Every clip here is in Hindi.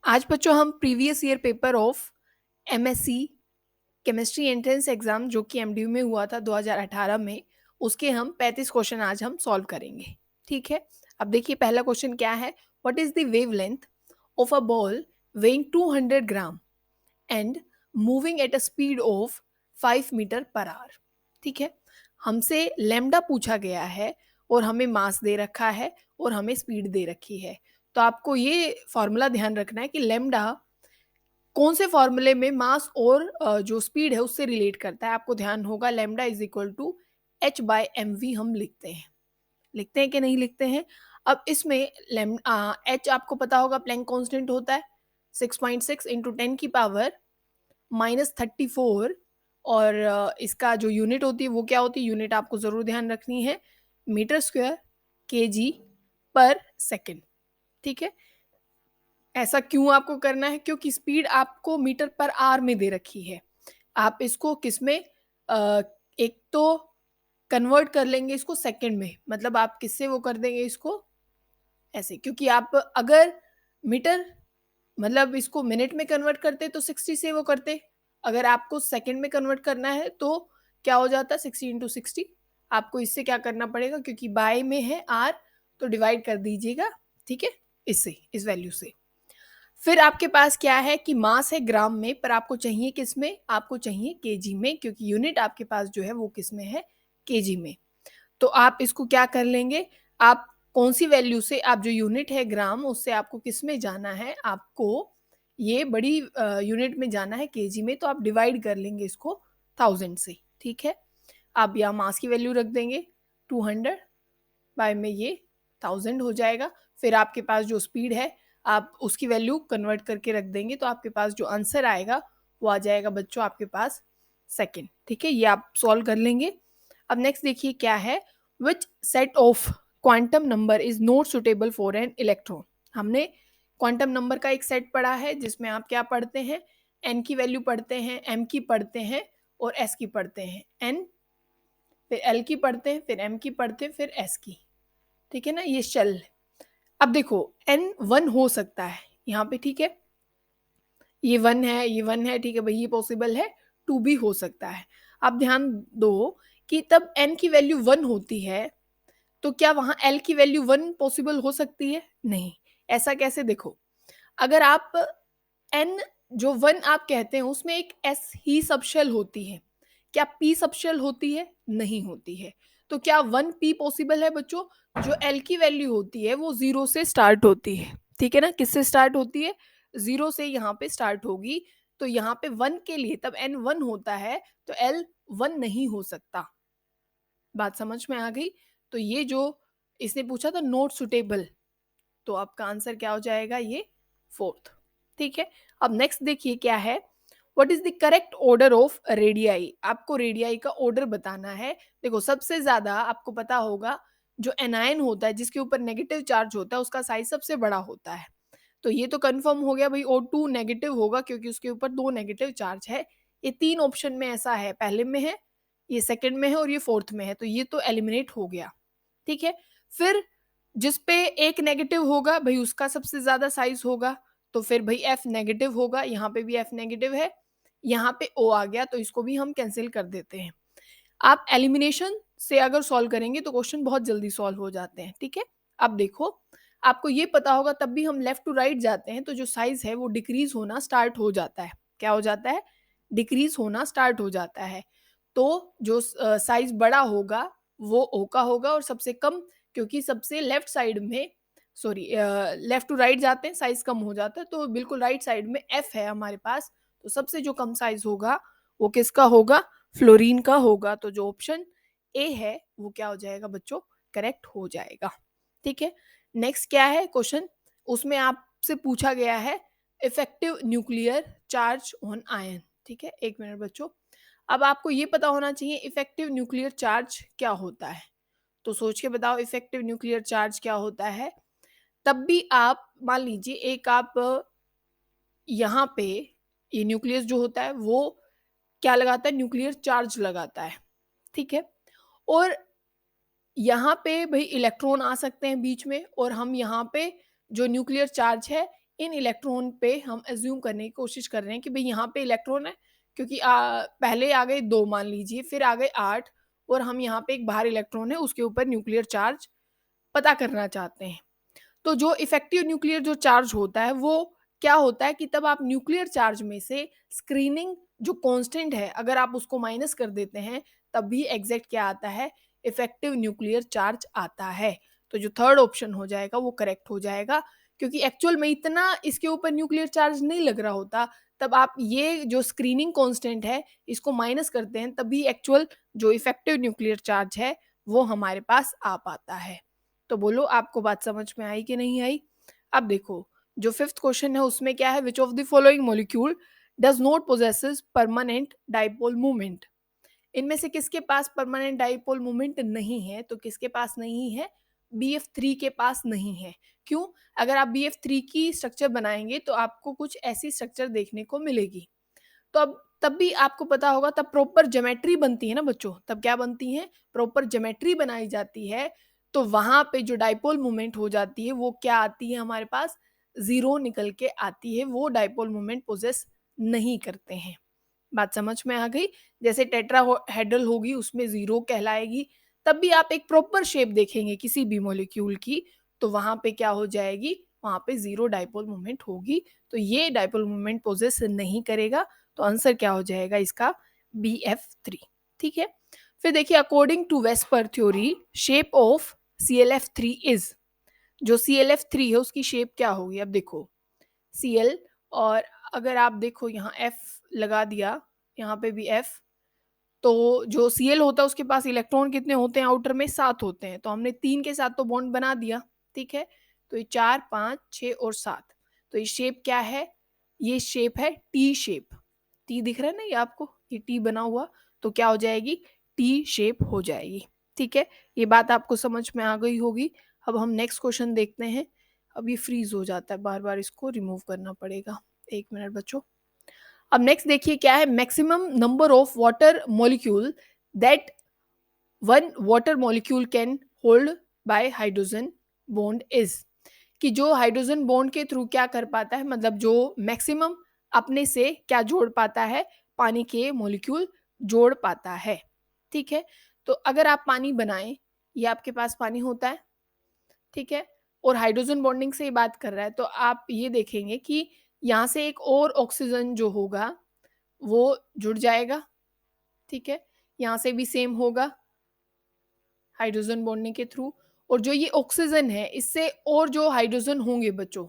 आज बच्चों हम previous year paper of MSc chemistry entrance exam जो कि एमडीयू में हुआ था 2018 में, उसके हम 35 क्वेश्चन आज हम सॉल्व करेंगे। ठीक है, अब देखिए पहला क्वेश्चन क्या है। What is the wavelength of a ball weighing 200 gram and moving at a speed of 5 metre per hour. ठीक है, हमसे लेमडा पूछा गया है और हमें मास दे रखा है और हमें स्पीड दे रखी है। तो आपको ये फॉर्मूला ध्यान रखना है कि लेमडा कौन से फॉर्मूले में मास और जो स्पीड है उससे रिलेट करता है। आपको ध्यान होगा lambda is equal to h by m v हम लिखते हैं कि नहीं लिखते हैं। अब इसमें एच आपको पता होगा प्लैंक कांस्टेंट होता है 6.6 इंटू 10⁻⁻34 और इसका जो यूनिट होती है वो क्या होती है, यूनिट आपको जरूर ध्यान रखनी है, मीटर स्क्वायर केजी पर सेकेंड। ठीक है, ऐसा क्यों आपको करना है, क्योंकि स्पीड आपको मीटर पर आवर में दे रखी है। आप इसको किसमें एक तो कन्वर्ट कर लेंगे इसको सेकंड में, मतलब आप किससे वो कर देंगे इसको ऐसे, क्योंकि आप अगर मीटर मतलब इसको मिनट में कन्वर्ट करते तो 60 से वो करते, अगर आपको सेकंड में कन्वर्ट करना है तो क्या हो जाता 60 × 60। आपको इससे क्या करना पड़ेगा, क्योंकि बाय में है आर तो डिवाइड कर दीजिएगा। ठीक है, इससे इस वैल्यू से। फिर आपके पास क्या है कि मास है ग्राम में, पर आपको चाहिए किस में, आपको चाहिए केजी में, क्योंकि यूनिट आपके पास जो है वो किस में है, केजी में। तो आप इसको क्या कर लेंगे, आप कौन सी वैल्यू से, आप जो यूनिट है ग्राम उससे आपको किस में जाना है, आपको ये बड़ी यूनिट में जाना है केजी में, तो आप डिवाइड कर लेंगे इसको 1000 से। ठीक है, आप यहाँ मास की वैल्यू रख देंगे 200 बाय में ये 1000 हो जाएगा। फिर आपके पास जो स्पीड है आप उसकी वैल्यू कन्वर्ट करके रख देंगे, तो आपके पास जो आंसर आएगा वो आ जाएगा बच्चों आपके पास सेकंड। ठीक है, ये आप सॉल्व कर लेंगे। अब नेक्स्ट देखिए क्या है, which set of quantum number is not suitable for an electron. हमने क्वांटम नंबर का एक सेट पढ़ा है जिसमें आप क्या पढ़ते हैं, एन की वैल्यू पढ़ते हैं, एम की पढ़ते हैं और एस की पढ़ते हैं। एन फिर एल की पढ़ते हैं, फिर एम की पढ़ते हैं, फिर एस की। ठीक है ना, ये शेल। अब देखो एन 1 हो सकता है यहाँ पे, ठीक है, ये 1 है, ये 1 है, ठीक है भाई, ये पॉसिबल है। 2 भी हो सकता है। अब ध्यान दो कि तब एन की वैल्यू 1 होती है तो क्या वहां एल की वैल्यू 1 पॉसिबल हो सकती है, नहीं। ऐसा कैसे, देखो अगर आप एन जो 1 आप कहते हैं उसमें एक एस ही सबशेल होती है, क्या पी सबशेल होती है, नहीं होती है। तो क्या 1 पी पॉसिबल है बच्चों, जो एल की वैल्यू होती है वो 0 से स्टार्ट होती है। ठीक है ना, किससे स्टार्ट होती है, 0 से यहाँ पे स्टार्ट होगी। तो यहाँ पे 1 के लिए तब एन 1 होता है तो एल 1 नहीं हो सकता। बात समझ में आ गई। तो ये जो इसने पूछा था नॉट सुटेबल, तो आपका आंसर क्या हो जाएगा, ये फोर्थ। ठीक है, अब नेक्स्ट देखिए क्या है, what is the correct order of radii. आपको रेडियाई का ऑर्डर बताना है। देखो सबसे ज्यादा आपको पता होगा जो एनायन होता है जिसके ऊपर नेगेटिव चार्ज होता है उसका साइज सबसे बड़ा होता है। तो ये तो कंफर्म हो गया भाई, O2 नेगेटिव होगा क्योंकि उसके ऊपर 2 नेगेटिव चार्ज है। ये 3 ऑप्शन में ऐसा है, पहले में है, ये सेकंड में है और ये फोर्थ में है, तो ये तो एलिमिनेट हो गया। ठीक है, फिर जिस पे एक नेगेटिव होगा भाई उसका सबसे ज्यादा साइज होगा, तो फिर भाई एफ नेगेटिव होगा, यहाँ पे भी एफ नेगेटिव है, यहाँ पे ओ आ गया, तो इसको भी हम कैंसिल कर देते हैं। आप एलिमिनेशन से अगर सॉल्व करेंगे तो क्वेश्चन बहुत जल्दी सॉल्व हो जाते हैं। ठीक है, अब देखो आपको ये पता होगा तब भी हम लेफ्ट टू राइट जाते हैं तो जो साइज है वो डिक्रीज होना स्टार्ट हो जाता है। क्या हो जाता है, डिक्रीज होना स्टार्ट हो जाता है। तो जो साइज बड़ा होगा वो ओ का होगा और सबसे कम, क्योंकि सबसे लेफ्ट साइड में, सॉरी लेफ्ट टू राइट जाते हैं साइज कम हो जाता है, तो बिल्कुल राइट साइड में एफ है हमारे पास, तो सबसे जो कम साइज होगा वो किसका होगा, फ्लोरीन का होगा। तो जो ऑप्शन ए है वो क्या हो जाएगा बच्चों, करेक्ट हो जाएगा। ठीक है, नेक्स्ट क्या है क्वेश्चन, उसमें आपसे पूछा गया है effective nuclear charge on ion. ठीक है, एक मिनट बच्चों, अब आपको ये पता होना चाहिए इफेक्टिव न्यूक्लियर चार्ज क्या होता है। तो सोच के बताओ इफेक्टिव न्यूक्लियर चार्ज क्या होता है। तब भी आप मान लीजिए एक आप यहाँ पे ये न्यूक्लियस जो होता है वो क्या लगाता है, न्यूक्लियर चार्ज लगाता है। ठीक है, और यहाँ पे भाई इलेक्ट्रॉन आ सकते हैं बीच में, और हम यहाँ पे जो न्यूक्लियर चार्ज है इन इलेक्ट्रॉन पे हम एज्यूम करने की कोशिश कर रहे हैं कि भई यहाँ पे इलेक्ट्रॉन है, क्योंकि पहले आ गए 2 मान लीजिए, फिर आ गए 8 और हम यहाँ पे एक बाहर इलेक्ट्रॉन है उसके ऊपर न्यूक्लियर चार्ज पता करना चाहते हैं। तो जो इफेक्टिव न्यूक्लियर जो चार्ज होता है वो क्या होता है कि तब आप न्यूक्लियर चार्ज में से स्क्रीनिंग जो कांस्टेंट है अगर आप उसको माइनस कर देते हैं तब भी एग्जैक्ट क्या आता है, इफेक्टिव न्यूक्लियर चार्ज आता है। तो जो थर्ड ऑप्शन हो जाएगा वो करेक्ट हो जाएगा, क्योंकि एक्चुअल में इतना इसके ऊपर न्यूक्लियर चार्ज नहीं लग रहा होता। तब आप ये जो स्क्रीनिंग कांस्टेंट है इसको माइनस करते हैं तभी एक्चुअल जो इफेक्टिव न्यूक्लियर चार्ज है वो हमारे पास आ पाता है। तो बोलो आपको बात समझ में आई कि नहीं आई? अब देखो, जो फिफ्थ क्वेश्चन है उसमें क्या है, which of the following molecule does not possesses permanent dipole moment. इनमें से किसके पास परमानेंट डाइपोल मोमेंट नहीं है? तो किसके पास नहीं है? BF3 के पास नहीं है। क्यों? अगर आप BF3 की स्ट्रक्चर बनाएंगे तो आपको कुछ ऐसी स्ट्रक्चर देखने को मिलेगी। तो अब तब भी आपको पता होगा तब प्रॉपर ज्योमेट्री बनती है ना बच्चों, तब क्या बनती है, प्रॉपर ज्योमेट्री बनाई जाती है। तो वहां पे जो डाइपोल मोमेंट हो जाती है वो क्या आती है हमारे पास, जीरो निकल के आती है, वो डाइपोल मोमेंट पोजेस नहीं करते हैं। बात समझ में आ गई? जैसे टेट्राहेड्रल होगी उसमें जीरो कहलाएगी, तब भी आप एक प्रॉपर शेप देखेंगे किसी भी मॉलिक्यूल की तो वहां पे क्या हो जाएगी, वहां पे जीरो डाइपोल मोमेंट होगी। तो ये डाइपोल मोमेंट पोजेस नहीं करेगा। तो आंसर क्या हो जाएगा इसका, BF3। ठीक है, फिर देखिए according to VSEPR theory shape of ClF3 is, जो ClF3 है उसकी शेप क्या होगी। अब देखो Cl, और अगर आप देखो यहाँ F लगा दिया, यहाँ पे भी F, तो जो Cl होता है उसके पास इलेक्ट्रॉन कितने होते हैं, आउटर में 7 होते हैं, तो हमने 3 के साथ तो बॉन्ड बना दिया। ठीक है, तो ये 4 5 6 और 7, तो ये शेप क्या है, ये शेप है टी शेप। टी दिख रहा है ना ये आपको, ये टी बना हुआ, तो क्या हो जाएगी, टी शेप हो जाएगी। ठीक है, ये बात आपको समझ में आ गई होगी। अब हम नेक्स्ट क्वेश्चन देखते हैं। अब ये फ्रीज हो जाता है, बार बार इसको रिमूव करना पड़ेगा। एक मिनट बच्चों। अब नेक्स्ट देखिए क्या है, maximum number of water molecule that one water molecule can hold by hydrogen bond is, कि जो हाइड्रोजन बॉन्ड के थ्रू क्या कर पाता है, मतलब जो मैक्सिमम अपने से क्या जोड़ पाता है, पानी के मॉलिक्यूल जोड़ पाता है। ठीक है, तो अगर आप पानी बनाएं, ये आपके पास पानी होता है, ठीक है, और हाइड्रोजन बॉन्डिंग से ही बात कर रहा है, तो आप ये देखेंगे कि यहाँ से एक और ऑक्सीजन जो होगा वो जुड़ जाएगा। ठीक है, यहाँ से भी सेम होगा हाइड्रोजन बॉन्डिंग के थ्रू, और जो ये ऑक्सीजन है इससे और जो हाइड्रोजन होंगे बच्चों,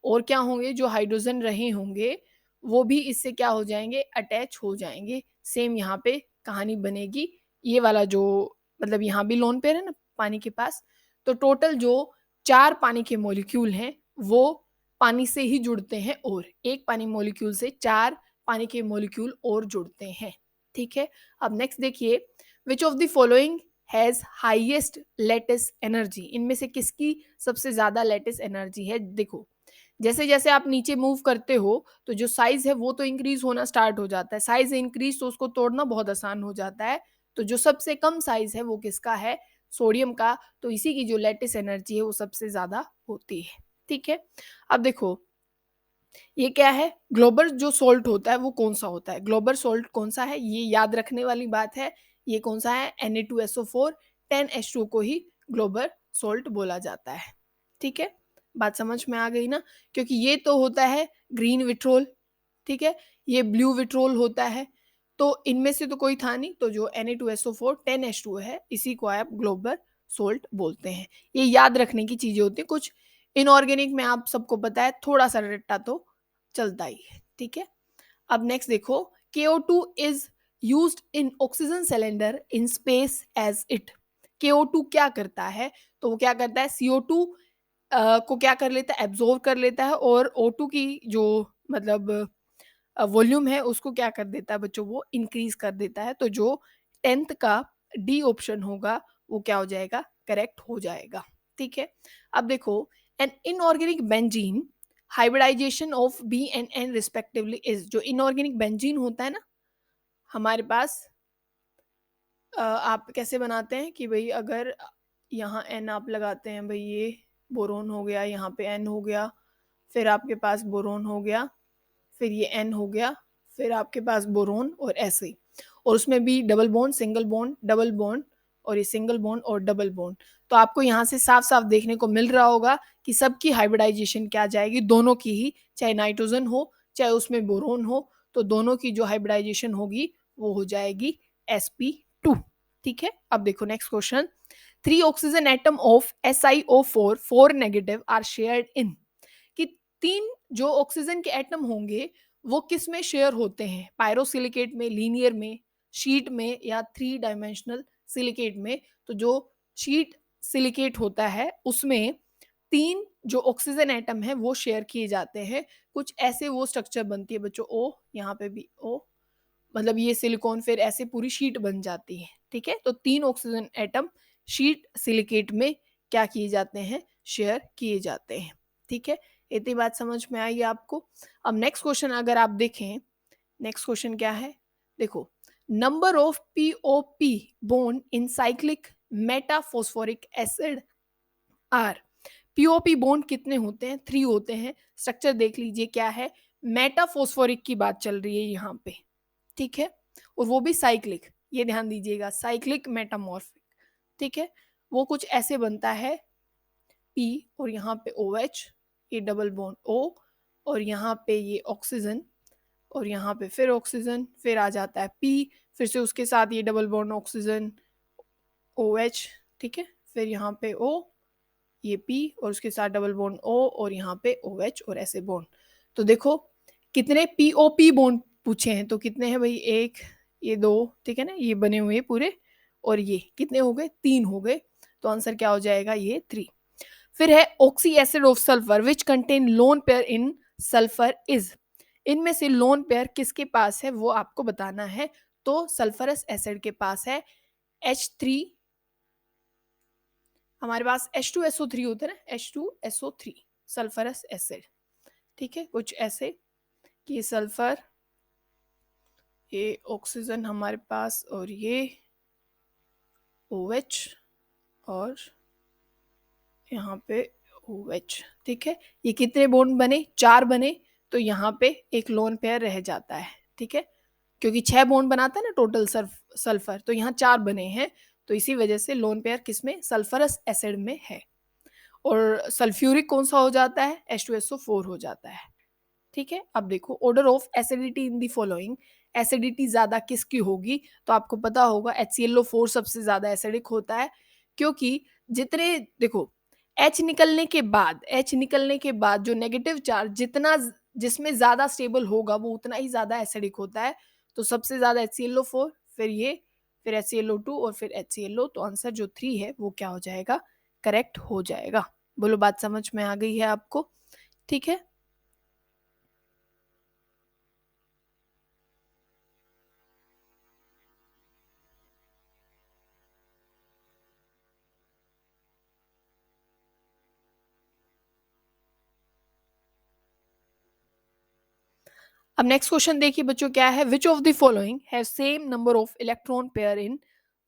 और क्या होंगे, जो हाइड्रोजन रहे होंगे वो भी इससे क्या हो जाएंगे, अटैच हो जाएंगे। सेम यहाँ पे कहानी बनेगी। ये वाला जो, मतलब यहाँ भी लोन पेयर है ना पानी के पास, तो टोटल जो 4 पानी के मॉलिक्यूल हैं वो पानी से ही जुड़ते हैं, और एक पानी मॉलिक्यूल से 4 पानी के मॉलिक्यूल और जुड़ते हैं। ठीक है, अब नेक्स्ट देखिए, विच of the following has highest lattice energy, इनमें से किसकी सबसे ज्यादा लेटिस एनर्जी है। देखो जैसे जैसे आप नीचे मूव करते हो तो जो साइज है वो तो इंक्रीज होना स्टार्ट हो जाता है, साइज इंक्रीज तो उसको तोड़ना बहुत आसान हो जाता है। तो जो सबसे कम साइज है वो किसका है, सोडियम का, तो इसी की जो लेटिस एनर्जी है वो सबसे ज्यादा होती है। ठीक है, अब देखो ये क्या है, ग्लोबल जो सोल्ट होता है वो कौन सा होता है, ग्लोबल सोल्ट कौन सा है, ये याद रखने वाली बात है। ये कौन सा है, Na2SO4 10H2 को ही ग्लोबल सोल्ट बोला जाता है। ठीक है, बात समझ में आ गई ना, क्योंकि ये तो होता है ग्रीन विट्रोल, ठीक है, ये ब्लू विट्रोल होता है, तो इनमें से तो कोई था नहीं, तो जो Na2SO4 10H2 है इसी को आप ग्लोबल सोल्ट बोलते हैं। ये याद रखने की चीजें होती है कुछ। इनऑर्गेनिक में आप सबको पता है थोड़ा सा रट्टा तो चलता ही है। ठीक है, अब नेक्स्ट देखो, KO2 is used in oxygen cylinder in space as it. KO2 क्या करता है, तो वो क्या करता है, CO2 को क्या कर लेता है, एब्जॉर्व कर लेता है, और O2 की जो मतलब वॉल्यूम है उसको क्या कर देता है बच्चों, वो इंक्रीज कर देता है। तो जो 10th का डी ऑप्शन होगा वो क्या हो जाएगा, करेक्ट हो जाएगा। ठीक है, अब देखो, an inorganic benzene hybridization of B and N respectively is, जो इनऑर्गेनिक बेंजीन होता है ना हमारे पास, आप कैसे बनाते हैं कि भाई अगर यहाँ एन आप लगाते हैं, भाई ये बोरोन हो गया, यहाँ पे एन हो गया, फिर आपके पास बोरोन हो गया, फिर ये N हो गया, फिर आपके पास बोरोन और ऐसे, और उसमें भी double bond, single bond, double bond, और ये सिंगल बॉन्ड और डबल बॉन्ड। तो आपको यहाँ से साफ साफ देखने को मिल रहा होगा कि सबकी हाइब्रिडाइजेशन क्या जाएगी, दोनों की ही, चाहे नाइट्रोजन हो चाहे उसमें बोरोन हो, तो दोनों की जो हाइब्रिडाइजेशन होगी वो हो जाएगी sp2। ठीक है, अब देखो next question, 3 oxygen atom of SiO4 4 negative are shared in, कि 3 जो ऑक्सीजन के एटम होंगे वो किस में शेयर होते हैं, पायरोसिलिकेट में, लीनियर में, शीट में, या 3 डायमेंशनल सिलिकेट में। तो जो शीट सिलिकेट होता है उसमें 3 जो ऑक्सीजन एटम है वो शेयर किए जाते हैं। कुछ ऐसे वो स्ट्रक्चर बनती है बच्चों, ओ, यहाँ पे भी ओ, मतलब ये सिलिकॉन, फिर ऐसे पूरी शीट बन जाती है। ठीक है, तो 3 ऑक्सीजन एटम शीट सिलिकेट में क्या किए जाते हैं, शेयर किए जाते हैं। ठीक है, इतनी बात समझ में आई आपको। अब नेक्स्ट क्वेश्चन अगर आप देखें, नेक्स्ट क्वेश्चन क्या है, देखो, number of POP bond in cyclic metaphosphoric acid are, POP bond कितने होते हैं, 3 होते हैं। स्ट्रक्चर देख लीजिए क्या है, मेटाफॉस्फोरिक की बात चल रही है यहाँ पे। ठीक है, और वो भी साइक्लिक, ये ध्यान दीजिएगा, साइक्लिक मेटामॉर्फिक। ठीक है, वो कुछ ऐसे बनता है, P और यहाँ पे OH, ये डबल बॉन्ड O, और यहाँ पे ये ऑक्सीजन, और यहाँ पे फिर ऑक्सीजन, फिर आ जाता है P, फिर से उसके साथ ये डबल बॉन्ड ऑक्सीजन OH। ठीक है, फिर यहाँ पे O, ये P, और उसके साथ डबल बॉन्ड O, और यहाँ पे OH, और ऐसे बॉन्ड। तो देखो कितने POP बॉन्ड पूछे हैं, तो कितने हैं भाई, 1, ये 2, ठीक है ना, ये बने हुए पूरे, और ये कितने हो गए, 3 हो गए। तो आंसर क्या हो जाएगा, ये 3। फिर है oxy acid of sulphur which contain lone pair in sulphur is, इनमें से लोन पेयर किसके पास है वो आपको बताना है। तो सल्फरस एसिड के पास है H3, हमारे पास H2SO3 होता है ना, H2SO3 सल्फरस एसिड। ठीक है, कुछ ऐसे कि सल्फर, ये ऑक्सीजन हमारे पास, और ये OH, और यहाँ पे OH। ठीक है, ये कितने बॉन्ड बने, 4 बने, तो यहाँ पे एक लोन पेयर रह जाता है। ठीक है, क्योंकि 6 बॉन्ड बनाता है ना टोटल सल्फर, तो यहाँ 4 बने हैं, तो इसी वजह से लोन पेयर किसमें, सल्फरस एसिड में है। और सल्फ्यूरिक कौन सा हो जाता है, H2SO4 हो जाता है। ठीक है, अब देखो order of acidity in the following, acidity ज्यादा किसकी होगी, तो आपको पता होगा HClO4 सबसे ज्यादा एसिडिक होता है, क्योंकि जितने, देखो, H निकलने के बाद जो नेगेटिव चार्ज जितना जिसमें ज्यादा स्टेबल होगा वो उतना ही ज्यादा एसिडिक होता है। तो सबसे ज्यादा HClO4, फिर ये, फिर HClO2, और फिर HClO, तो आंसर जो 3 है वो क्या हो जाएगा, करेक्ट हो जाएगा। बोलो बात समझ में आ गई है आपको। ठीक है, अब नेक्स्ट क्वेश्चन देखिए बच्चों क्या है, which of the following have same number of electron pair in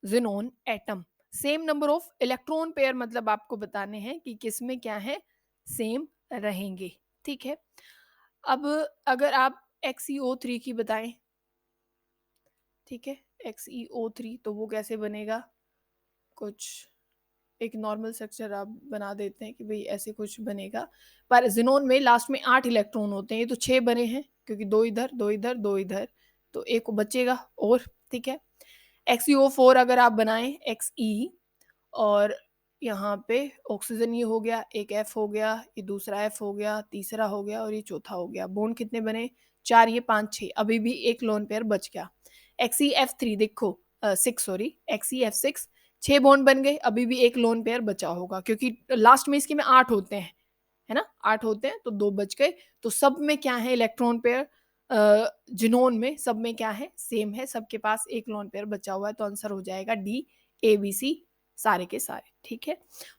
xenon atom, same number of electron pair मतलब आपको बताने हैं कि किसमें क्या है, सेम रहेंगे। ठीक है, अब अगर आप XeO3 की बताएं, ठीक है, XeO3 तो वो कैसे बनेगा, कुछ एक नॉर्मल स्ट्रक्चर आप बना देते हैं कि भाई ऐसे कुछ बनेगा, पर जिनोन में लास्ट में 8 इलेक्ट्रॉन होते हैं, ये तो 6 बने हैं क्योंकि 2 इधर 2 इधर 2 इधर, तो एक बचेगा और। ठीक है, XeO4 अगर आप बनाएं Xe, और यहाँ पे ऑक्सीजन ये हो गया, एक F हो गया, ये दूसरा F हो गया, तीसरा हो गया, और ये चौथा हो गया। बॉन्ड कितने बने, 4, ये 5 6, अभी भी एक लोन पेयर बच गया। XeF3 देखो, 6 सॉरी, XeF6, 6 बॉन्ड बन गए, अभी भी एक लोन पेयर बचा होगा क्योंकि लास्ट में इसके में 8 होते हैं, है ना, 8 होते हैं, तो 2 बच गए। तो सब में क्या है, इलेक्ट्रॉन पेयर, जिनोन में सब में क्या है, सेम है, सबके पास एक लोन पेयर बचा हुआ है, तो आंसर हो जाएगा D, ABC सारे के सारे। ठीक है,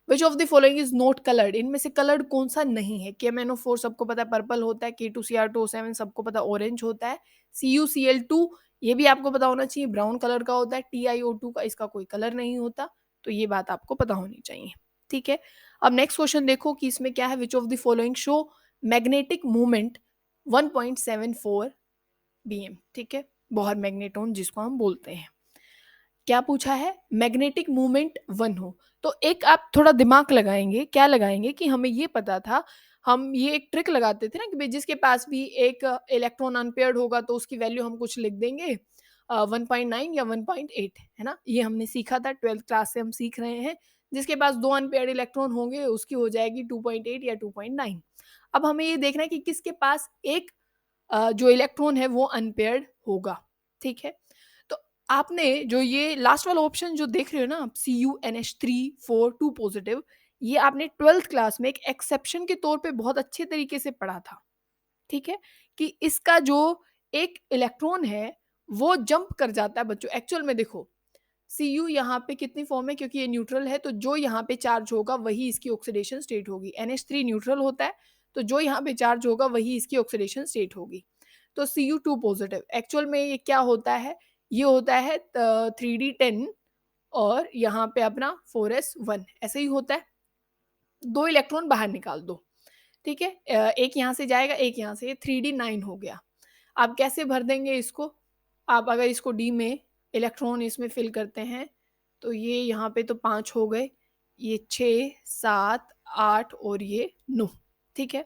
which of the following is not coloured, इनमें से कलर्ड कौन सा नहीं है, KMnO4 सबको पता है पर्पल होता है, K2Cr2O7 सबको पता ऑरेंज होता है, CuCl2 ये भी आपको पता होना चाहिए ब्राउन कलर का होता है, TiO2 का इसका कोई कलर नहीं होता, तो ये बात आपको पता होनी चाहिए। ठीक है, अब नेक्स्ट क्वेश्चन देखो कि इसमें क्या है, which of the following show magnetic movement 1.74 BM, ठीक है, बोहर मैग्नेट्रॉन जिसको हम बोलते हैं। क्या पूछा है? मैग्नेटिक मूवमेंट 1 हो। तो एक आप थोड़ा दिमाग लगाएँगे, क्या लगाएँगे कि हमें ये पता था, हम ये एक ट्रिक लगाते थे ना कि भई जिसके पास भी एक इलेक्ट्रॉन अनपेयर्ड होगा तो उसकी वैल्यू हम कुछ लिख देंगे 1.9 या 1.8, है ना? ये हमने सीखा था 12th क्लास से हम सीख रहे हैं। जिसके पास 2 अनपेयर्ड इलेक्ट्रॉन होंगे उसकी हो जाएगी 2.8 या 2.9। अब हमें ये देखना है कि किसके पास एक जो इलेक्ट्रॉन है वो अनपेयर्ड होगा, ठीक है? तो आपने जो ये लास्ट वाला ऑप्शन जो देख रहे हो ना आप, CuNH3 4 2 पॉजिटिव, ये आपने 12th क्लास में एक एक्सेप्शन के तौर पे बहुत अच्छे तरीके से पढ़ा था, ठीक है? कि इसका जो एक इलेक्ट्रॉन है वो जंप कर जाता है बच्चों। एक्चुअल में देखो, Cu यहाँ पे कितनी फॉर्म है, क्योंकि ये न्यूट्रल है तो जो यहाँ पे चार्ज होगा वही इसकी ऑक्सीडेशन स्टेट होगी। NH3 न्यूट्रल होता है तो जो यहाँ पे चार्ज होगा वही इसकी ऑक्सीडेशन स्टेट होगी। तो Cu2 पॉजिटिव एक्चुअल में ये क्या होता है? ये होता है 3d10 और यहाँ पे अपना 4s1 ऐसे ही होता है। 2 इलेक्ट्रॉन बाहर निकाल दो, ठीक है? एक यहाँ से जाएगा, एक यहाँ से, ये 3d9 हो गया। आप कैसे भर देंगे इसको? आप अगर इसको डी में इलेक्ट्रॉन इसमें फिल करते हैं तो ये यहाँ पे तो 5 हो गए, ये 6 7 8 और ये 9, ठीक है?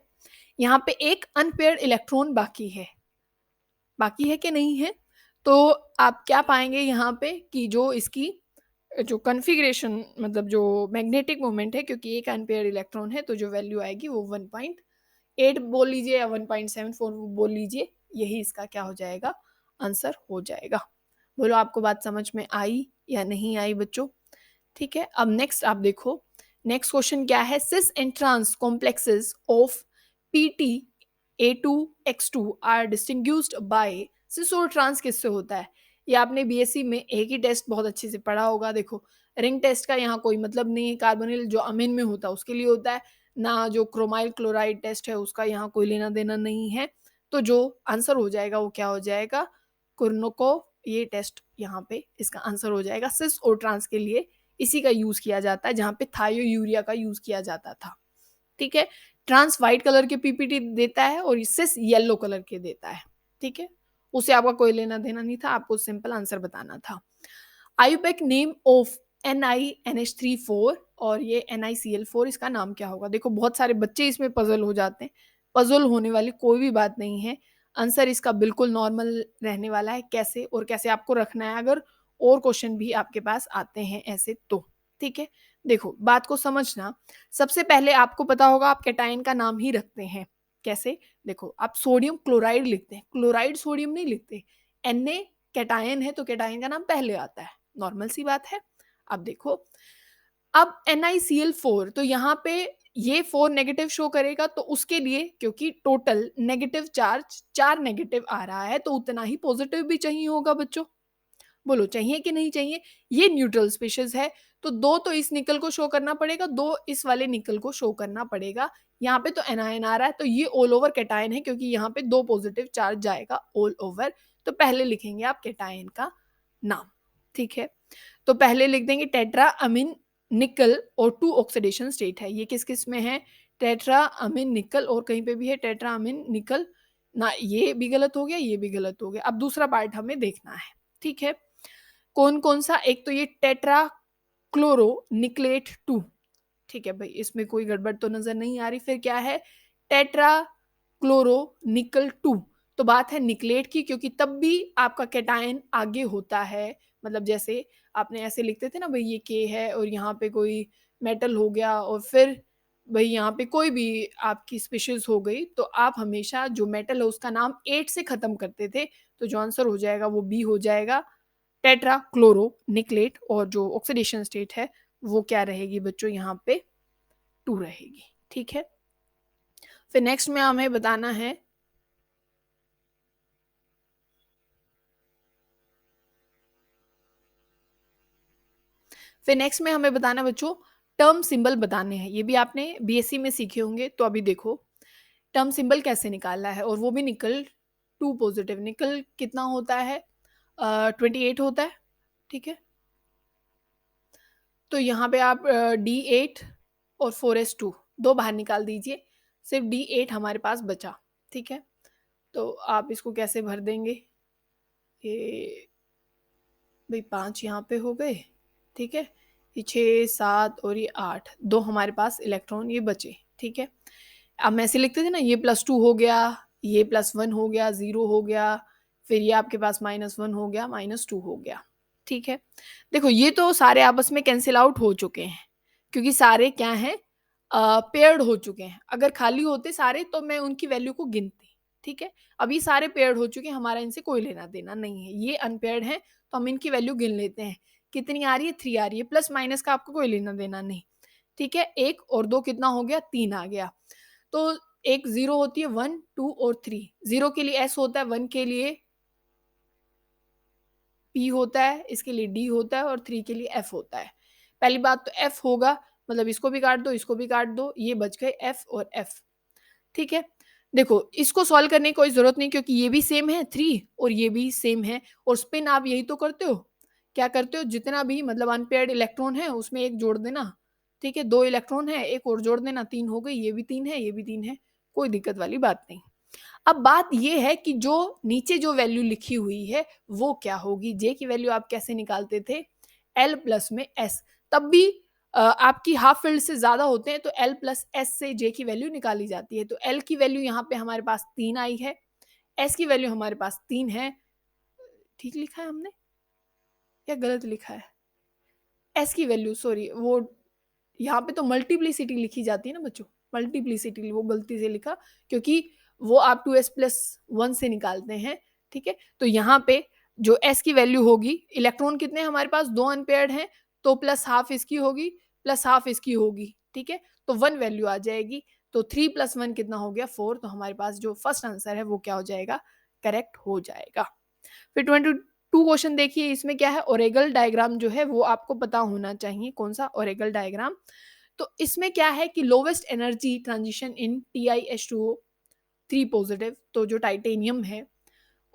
यहाँ पे एक अनपेयर्ड इलेक्ट्रॉन बाकी है कि नहीं है? तो आप क्या पाएँगे यहाँ पे कि जो इसकी जो कॉन्फ़िगरेशन, मतलब जो मैग्नेटिक मोमेंट है, क्योंकि एक अनपेयर्ड इलेक्ट्रॉन है तो जो वैल्यू आएगी वो 1.8 बोल लीजिए या 1.74 बोल लीजिए, यही इसका क्या हो जाएगा? आंसर हो जाएगा। बोलो आपको बात समझ में आई या नहीं आई बच्चों? ठीक है, अब नेक्स्ट आप देखो, नेक्स्ट क्वेश्चन क्या है? Cis and trans complexes of Pt A2X2 are distinguished by. Cis और ट्रांस किससे होता है? ये आपने बीएससी में एक ही टेस्ट बहुत अच्छे से पढ़ा होगा। देखो, रिंग टेस्ट का यहाँ कोई मतलब नहीं है, कार्बोनिल जो अमीन में होता है उसके लिए होता है, ना जो क्रोमाइल क्लोराइड टेस्ट है उसका यहाँ कोई लेना देना नहीं है। तो जो आंसर हो जाएगा वो क्या हो जाएगा? कुर्नोकोव, ये टेस्ट यहाँ पे इसका आंसर हो जाएगा। सिस और ट्रांस के लिए इसी का यूज किया जाता है, जहाँ पे थायोयूरिया का यूज किया जाता था, ठीक है? ट्रांस व्हाइट कलर के पीपीटी देता है और सिस येलो कलर के देता है, ठीक है? उससे आपका कोई लेना देना नहीं था, आपको सिंपल आंसर बताना था। आयुपेक नेम ऑफ NiNH3 4 और ये NiCl4, इसका नाम क्या होगा? देखो बहुत सारे बच्चे इसमें पजल हो जाते हैं, पजल होने वाली कोई भी बात नहीं है। आंसर इसका बिल्कुल नॉर्मल रहने वाला है। कैसे और कैसे आपको रखना है अगर और क्वेश्चन भी आपके पास आते हैं ऐसे तो, ठीक है? देखो बात को समझना, सबसे पहले आपको पता होगा आप कैटायन का नाम ही रखते हैं। कैसे? देखो आप सोडियम क्लोराइड लिखते हैं, क्लोराइड सोडियम नहीं लिखते। Na कैटायन है तो कैटायन का नाम पहले आता है, नॉर्मल सी बात है। अब देखो, अब NiCl4 तो यहाँ पे ये 4 नेगेटिव शो करेगा तो उसके लिए, क्योंकि टोटल नेगेटिव चार्ज 4 नेगेटिव आ रहा है तो उतना ही पॉजिटिव भी चाहिए होगा बच्चों। बोलो चाहिए कि नहीं चाहिए? ये न्यूट्रल स्पीशीज है तो 2 तो इस निकल को शो करना पड़ेगा, 2 इस वाले निकल को शो करना पड़ेगा। यहाँ पे तो एनायन आ रहा है तो ये ऑल ओवर कैटायन है, क्योंकि यहाँ पे 2 पॉजिटिव चार्ज जाएगा ऑल ओवर। तो पहले लिखेंगे आप कैटायन का नाम, ठीक है? तो पहले लिख देंगे टेट्रा अमीन निकल और 2 ऑक्सीडेशन स्टेट है। ये किस-किस में है? टेट्रा अमीन निकल, और कहीं पे भी है टेट्रा अमीन निकल ना, ये भी गलत हो गया, ये भी गलत हो गया। अब दूसरा पार्ट हमें देखना है, ठीक है? कौन-कौन सा? एक तो ये टेट्रा क्लोरो निकलेट 2, ठीक है भाई, इसमें कोई गड़बड़ तो नज़र नहीं आ रही। फिर क्या है? टेट्रा क्लोरो निकल 2, तो बात है निकलेट की, क्योंकि तब भी आपका कैटायन आगे होता है। मतलब जैसे आपने ऐसे लिखते थे ना भई ये के है और यहाँ पे कोई मेटल हो गया और फिर भई यहाँ पे कोई भी आपकी स्पीशीज़ हो गई, तो आप हमेशा जो मेटल है उसका नाम 8 से ख़त्म करते थे। तो जो आंसर हो जाएगा वो बी हो जाएगा, टेट्रा क्लोरो निकलेट, और जो ऑक्सीडेशन स्टेट है वो क्या रहेगी बच्चों? यहाँ पे 2 रहेगी, ठीक है? फिर नेक्स्ट में हमें बताना है, फिर नेक्स्ट में हमें बताना है बच्चों, टर्म सिंबल बताने हैं। ये भी आपने बीएससी में सीखे होंगे। तो अभी देखो टर्म सिंबल कैसे निकालना है, और वो भी निकल 2 पॉजिटिव। निकल कितना होता है? 28 होता है, ठीक है? तो यहाँ पे आप D8 और 4s2 2 बाहर निकाल दीजिए। सिर्फ D8 हमारे पास बचा, ठीक है। तो आप इसको कैसे भर देंगे, ये भाई 5 यहाँ पे हो गए, ठीक है, ये 6 7 और ये 8, 2 हमारे पास इलेक्ट्रॉन ये बचे, ठीक है। अब मैं ऐसे लिखते थे ना, ये +2 हो गया, ये +1 हो गया, 0 हो गया, फिर ये आपके पास -1 हो गया, -2 हो गया, ठीक है। देखो ये तो सारे आपस में कैंसिल आउट हो चुके हैं, क्योंकि सारे क्या हैं, पेयर्ड हो चुके हैं। अगर खाली होते सारे तो मैं उनकी वैल्यू को गिनती, ठीक है। अब ये सारे पेयर्ड हो चुके हैं, हमारा इनसे कोई लेना देना नहीं है, ये अनपेयर्ड हैं, तो हम इनकी वैल्यू गिन लेते हैं। कितनी आ रही है, 3 आ रही है, प्लस माइनस का आपको कोई लेना देना नहीं, ठीक है। 1 और 2 कितना हो गया, 3 आ गया। तो एक 0 होती है, 1 2 और 3, 0 के लिए S होता है, 1 के लिए P होता है, इसके लिए D होता है और 3 के लिए F होता है। पहली बात तो F होगा, मतलब इसको भी काट दो, इसको भी काट दो, ये बच गए F और F, ठीक है। देखो इसको सॉल्व करने की कोई ज़रूरत नहीं, क्योंकि ये भी सेम है 3 और ये भी सेम है, और स्पिन आप यही तो करते हो, क्या करते हो, जितना भी मतलब अनपेयर्ड इलेक्ट्रॉन है उसमें एक जोड़ देना, ठीक है। 2 इलेक्ट्रॉन है, एक और जोड़ देना, 3 हो गई, ये भी 3 है, ये भी 3 है, कोई दिक्कत वाली बात नहीं। अब बात ये है कि जो नीचे जो वैल्यू लिखी हुई है वो क्या होगी, जे की वैल्यू आप कैसे निकालते थे, एल प्लस में एस, तब भी आपकी हाफ फील्ड से ज्यादा होते हैं तो एल प्लस एस से जे की वैल्यू निकाली जाती है। तो एल की वैल्यू यहाँ पे हमारे पास 3 आई है, एस की वैल्यू हमारे पास 3 है, ठीक लिखा है हमने या गलत लिखा है, एस की वैल्यू सॉरी, वो यहाँ पे तो मल्टीप्लिसिटी लिखी जाती है ना बच्चों, मल्टीप्लिसिटी वो गलती से लिखा, क्योंकि वो आप 2s प्लस 1 से निकालते हैं, ठीक है। तो यहाँ पे जो s की वैल्यू होगी, इलेक्ट्रॉन कितने हमारे पास, 2 अनपेयर्ड हैं, तो प्लस हाफ इसकी होगी, प्लस हाफ इसकी होगी, ठीक है। तो 1 वैल्यू आ जाएगी, तो 3 + 1 कितना हो गया, 4, तो हमारे पास जो फर्स्ट आंसर है वो क्या हो जाएगा, करेक्ट हो जाएगा। फिर 22 क्वेश्चन देखिए, इसमें क्या है, ओरेगल डायग्राम जो है वो आपको पता होना चाहिए, कौन सा, ओरेगल डायग्राम। तो इसमें क्या है कि lowest energy transition in TiH2O 3 positive, तो जो टाइटेनियम है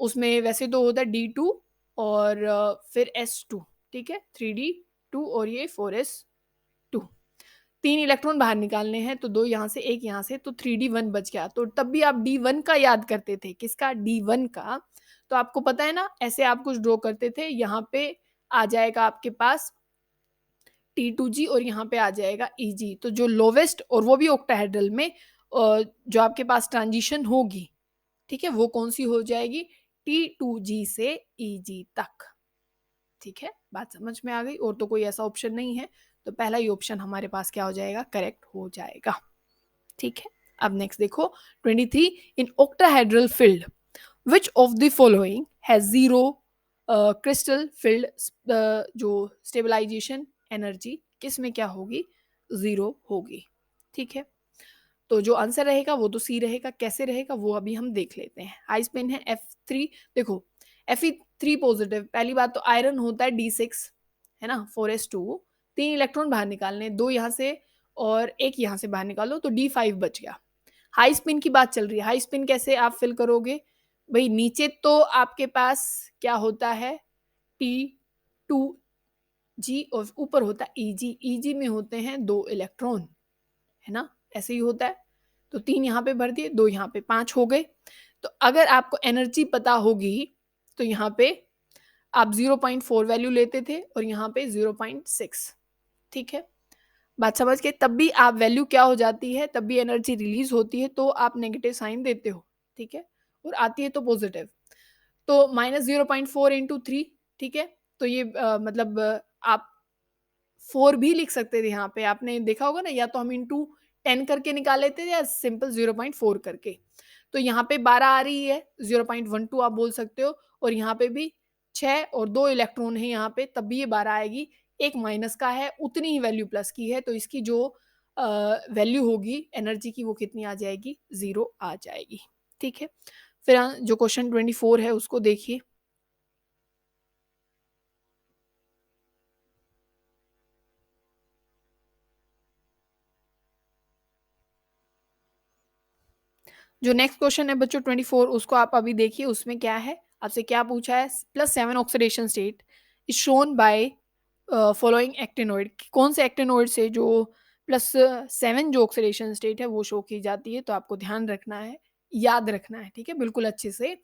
उसमें वैसे तो होता है D2 और फिर S2, ठीक है, 3D2 और ये 4s2, 3 इलेक्ट्रॉन बाहर निकालने हैं, तो 2 यहाँ से 1 यहाँ से, तो 3D1 बच गया। तो तब भी आप D1 का याद करते थे, किसका, D1 का। तो आपको पता है ना, ऐसे आप कुछ ड्रॉ करते थे, यहाँ पे आ जाएगा आपके पास T2G और यहाँ पे आ जाएगा EG, तो जो लोवेस्ट और वो भी ऑक्टाहेड्रल में जो आपके पास ट्रांजिशन होगी, ठीक है, वो कौन सी हो जाएगी, T2G से EG तक, ठीक है। बात समझ में आ गई, और तो कोई ऐसा ऑप्शन नहीं है, तो पहला ही ऑप्शन हमारे पास क्या हो जाएगा, करेक्ट हो जाएगा, ठीक है। अब नेक्स्ट देखो 23, in octahedral field which of the following has zero crystal field, जो स्टेबलाइजेशन एनर्जी किस में क्या होगी, जीरो होगी, ठीक है। तो जो आंसर रहेगा वो तो सी रहेगा, कैसे रहेगा वो अभी हम देख लेते हैं। हाई स्पिन है F3, देखो Fe3 पॉजिटिव, पहली बात तो आयरन होता है D6, है ना, 4s2, 3 इलेक्ट्रॉन बाहर निकालने, 2 यहाँ से और 1 यहाँ से बाहर निकालो, तो D5 बच गया। हाई स्पिन की बात चल रही है, हाई स्पिन कैसे आप फिल करोगे भाई, नीचे तो आपके पास क्या होता है, T2G और ऊपर होता है EG, EG में होते हैं 2 इलेक्ट्रॉन, है ना, ऐसे ही होता है। तो 3 यहाँ पे भर दिए, 2 यहाँ पे, 5 हो गए। तो अगर आपको एनर्जी पता होगी तो यहाँ पे आप 0.4 वैल्यू लेते थे और यहाँ पे 0.6, ठीक है। बात समझ के, तब भी आप वैल्यू क्या हो जाती है, तब भी एनर्जी रिलीज होती है, तो आप नेगेटिव साइन देते हो, ठीक है, और आती है तो पॉजिटिव, तो -0.4 इंटू 3, ठीक है। तो ये मतलब आप 4 भी लिख सकते थे, यहाँ पे आपने देखा होगा ना, या तो हम इंटू 10 करके निकाल लेते थे या सिंपल 0.4 करके। तो यहाँ पे 12 आ रही है, 0.12 आप बोल सकते हो, और यहाँ पे भी 6 और 2 इलेक्ट्रॉन है यहाँ पे, तब भी ये 12 आएगी, एक माइनस का है, उतनी ही वैल्यू प्लस की है, तो इसकी जो वैल्यू होगी एनर्जी की वो कितनी आ जाएगी, 0 आ जाएगी, ठीक है। फिर जो क्वेश्चन 24 है उसको देखिए। जो नेक्स्ट क्वेश्चन है बच्चों 24, उसको आप अभी देखिए, उसमें क्या है, आपसे क्या पूछा है, +7 oxidation state is shown by following actinoid, कौन से एक्टिनोइड से जो प्लस 7 जो ऑक्सीडेशन स्टेट है वो शो की जाती है, तो आपको ध्यान रखना है, याद रखना है, ठीक है? बिल्कुल अच्छे से।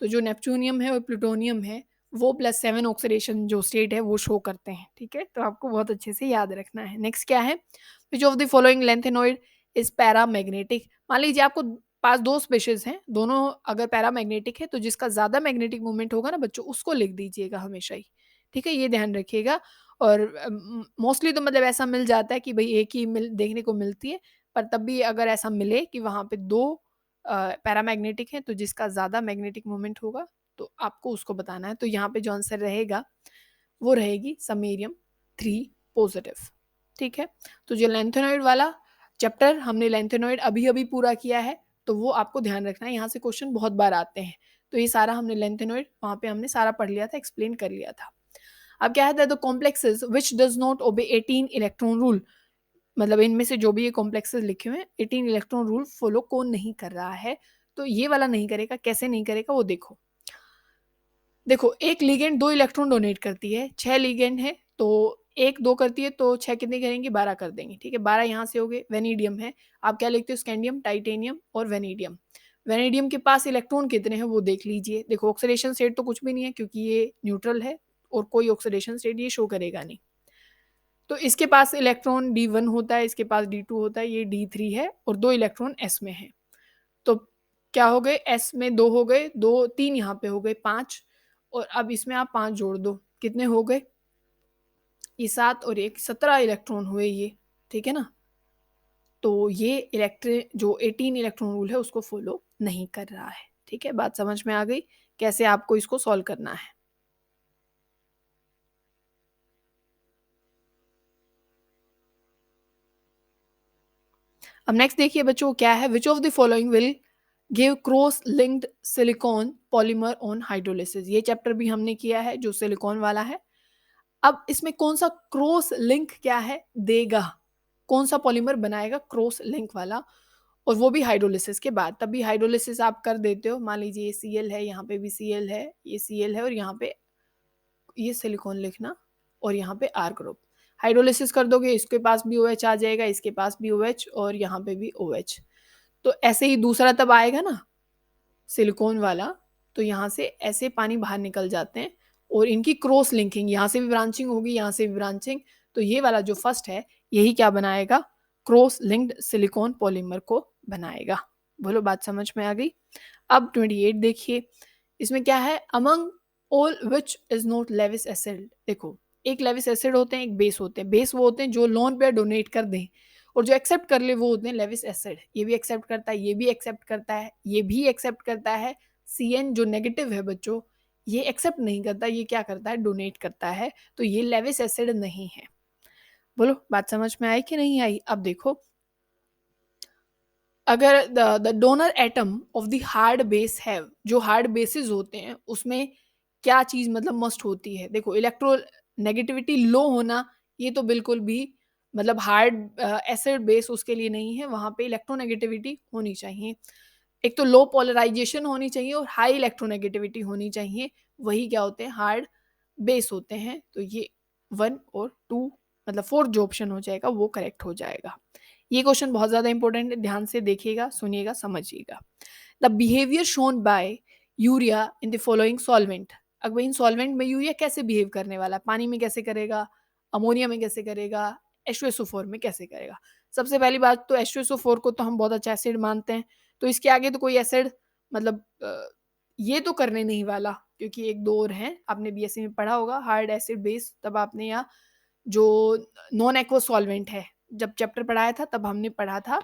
तो जो नेपच्यूनियम है और प्लूटोनियम है, वो +7 ऑक्सीडेशन जो स्टेट है वो शो करते हैं, ठीक है? तो आपको बहुत अच्छे से याद रखना है। नेक्स्ट क्या है? Which of the following lanthanoid is paramagnetic? मान लीजिए आपको पास 2 स्पेशेज़ हैं, दोनों अगर पैरामैग्नेटिक है तो जिसका ज़्यादा मैग्नेटिक मोमेंट होगा ना बच्चों, उसको लिख दीजिएगा हमेशा ही, ठीक है? ये ध्यान रखिएगा। और मोस्टली तो मतलब ऐसा मिल जाता है कि भई एक ही मिल देखने को मिलती है, पर तब भी अगर ऐसा मिले कि वहाँ पे 2 पैरामैग्नेटिक हैं, तो जिसका ज़्यादा मैग्नेटिक मोमेंट होगा, तो आपको उसको बताना है। तो यहाँ पे जो आंसर रहेगा, वो रहेगी समैरियम 3 पॉज़िटिव, ठीक है? तो जो लैंथेनॉइड वाला चैप्टर हमने लैंथेनॉइड अभी-अभी पूरा किया है, तो वो आपको ध्यान रखना है, यहाँ से क्वेश्चन बहुत बार आते हैं। तो ये सारा हमने लैंथेनॉइड वहाँ पे हमने सारा पढ़ लिया था, एक्सप्लेन कर लिया था। अब क्या है the complexes which does not obey 18 electron rule, मतलब इनमें से जो भी ये कॉम्प्लेक्सेस लिखे हुए हैं 18 इलेक्ट्रॉन रूल फॉलो कौन नहीं कर रहा है? तो ये वाला नहीं करेगा, कैसे नहीं करेगा वो देखो। देखो एक लिगेंड 2 इलेक्ट्रॉन डोनेट करती है, 6 लिगेंड है तो 1 2 करती है तो 6 कितने करेंगे? 12 कर देंगे, ठीक है? 12 यहाँ से हो गए। वेनेडियम है, आप क्या लिखते हो? स्कैंडियम, टाइटेनियम और वेनेडियम। वेनेडियम के पास इलेक्ट्रॉन कितने हैं वो देख लीजिए। देखो ऑक्सीडेशन स्टेट तो कुछ भी नहीं है क्योंकि ये न्यूट्रल है और कोई ऑक्सीडेशन स्टेट ये शो करेगा नहीं। तो इसके पास इलेक्ट्रॉन D1 होता है, इसके पास D2 होता है, ये D3 है और 2 इलेक्ट्रॉन S में हैं। तो क्या हो गए? S में 2 हो गए, 2 3 यहाँ पे हो गए 5 और अब इसमें आप 5 जोड़ दो, कितने हो गए? ये 7 और 1 17 इलेक्ट्रॉन हुए ये, ठीक है ना? तो ये जो 18 इलेक्ट्रॉन रूल है उसको फॉलो नहीं कर रहा है, ठीक है? बात समझ में आ गई? कैसे आपको इसको सॉल्व करना है। अब नेक्स्ट देखिए बच्चों क्या है? Which of the following will give cross linked silicon polymer on hydrolysis? ये चैप्टर भी हमने किया है जो सिलिकॉन वाला है। अब इसमें कौन-सा क्रॉस लिंक क्या है देगा? कौन-सा पॉलीमर बनाएगा क्रॉस लिंक वाला और वो भी हाइड्रोलिसिस के बाद। तभी हाइड्रोलिसिस आप कर देते हो। मान लीजिए ये Cl है, यहाँ पे भी Cl है, ये Cl है और यहाँ पे ये सिलिकॉन लिखना और यहाँ पे R ग्रुप। हाइड्रोलिसिस कर दोगे इसके पास भी OH आ जाएगा, इसके पास भी OH और यहाँ पे भी OH। तो ऐसे ही दूसरा तब आएगा ना सिलिकॉन वाला, तो यहाँ से ऐसे पानी बाहर निकल जाते हैं और इनकी क्रॉस लिंकिंग यहाँ से भी ब्रांचिंग होगी, यहाँ से भी ब्रांचिंग, तो ये वाला जो फर्स्ट है यही क्या बनाएगा? क्रॉस लिंक्ड सिलिकॉन पॉलीमर को बनाएगा। बोलो बात समझ में आ गई? अब 28 देखिए, इसमें क्या है? Among all which is not Lewis acid. देखो एक लेविस एसिड होते हैं, एक बेस होते हैं। बेस वो होते हैं जो लोन पेयर डोनेट कर दें और जो एक्सेप्ट कर ले वो होते हैं लेविस एसिड। ये भी एक्सेप्ट करता है, ये भी एक्सेप्ट करता है, ये भी एक्सेप्ट करता है। CN जो नेगेटिव है बच्चों, ये एक्सेप्ट नहीं करता, ये क्या करता है? डोनेट करता है। तो ये लेविस एसिड नहीं है। बोलो बात समझ में आई कि नहीं आई? अब देखो अगर the donor atom of the hard base have, जो हार्ड बेसिस होते हैं उसमें क्या चीज मतलब मस्ट होती है? देखो इलेक्ट्रो नेगेटिविटी लो होना, ये तो बिल्कुल भी मतलब हार्ड एसिड बेस उसके लिए नहीं है, वहां पे इलेक्ट्रोनेगेटिविटी होनी चाहिए। एक तो लो पोलराइजेशन होनी चाहिए और हाई इलेक्ट्रोनेगेटिविटी होनी चाहिए, वही क्या होते हैं? हार्ड बेस होते हैं। तो ये 1 और 2 मतलब 4th जो ऑप्शन हो जाएगा वो करेक्ट हो जाएगा। ये क्वेश्चन बहुत ज़्यादा इंपॉर्टेंट है, ध्यान से देखिएगा, सुनिएगा, समझिएगा। The behaviour shown by urea in the following solvent. अब इन सॉल्वेंट में यूरिया कैसे बिहेव करने वाला है? पानी में कैसे करेगा? अमोनिया में कैसे करेगा? H2SO4 में कैसे करेगा? सबसे पहली बात तो H2SO4 को तो हम बहुत अच्छा एसिड मानते हैं, तो इसके आगे तो कोई एसिड मतलब ये तो करने नहीं वाला, क्योंकि 1-2 और हैं, आपने बीएससी में पढ़ा होगा हार्ड एसिड बेस, तब आपने यहाँ जो नॉन एक्वस सॉल्वेंट है, जब चैप्टर पढ़ाया था तब हमने पढ़ा था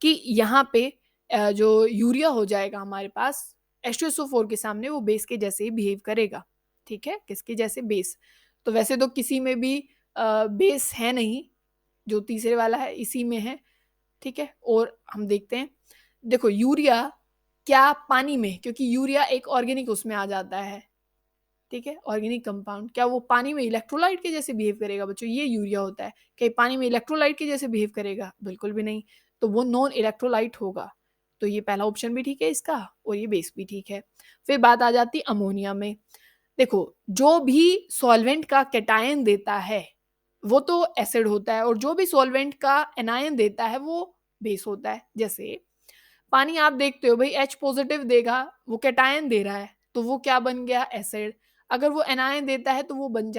कि यहाँ पे जो यूरिया हो जाएगा हमारे पास H2SO4 के सामने वो बेस के जैसे ही बिहेव करेगा, ठीक है? किसके जैसे? बेस। तो वैसे तो किसी में भी बेस है नहीं, जो तीसरे वाला है इसी में है, ठीक है? और हम देखते हैं, देखो यूरिया क्या पानी में, क्योंकि यूरिया एक ऑर्गेनिक उसमें आ जाता है, ठीक है? ऑर्गेनिक कंपाउंड, क्या वो पानी में इलेक्ट्रोलाइट के जैसे बिहेव करेगा बच्चों? ये यूरिया होता है, क्या ये पानी में इलेक्ट्रोलाइट के जैसे बिहेव करेगा? बिल्कुल भी नहीं। तो वो नॉन इलेक्ट्रोलाइट होगा। तो ये पहला ऑप्शन भी ठीक है इसका और ये बेस भी ठीक है। फिर बात आ जाती है अमोनिया में। देखो जो भी सॉल्वेंट का कैटायन देता है, वो तो एसिड होता है, और जो भी सॉल्वेंट का एनायन देता है वो बेस होता है। जैसे पानी आप देखते हो भई H पॉज़िटिव देगा, वो कैटायन दे रहा है, तो वो क्या बन गया? एसिड। अगर वो एनायन देता है तो वो बन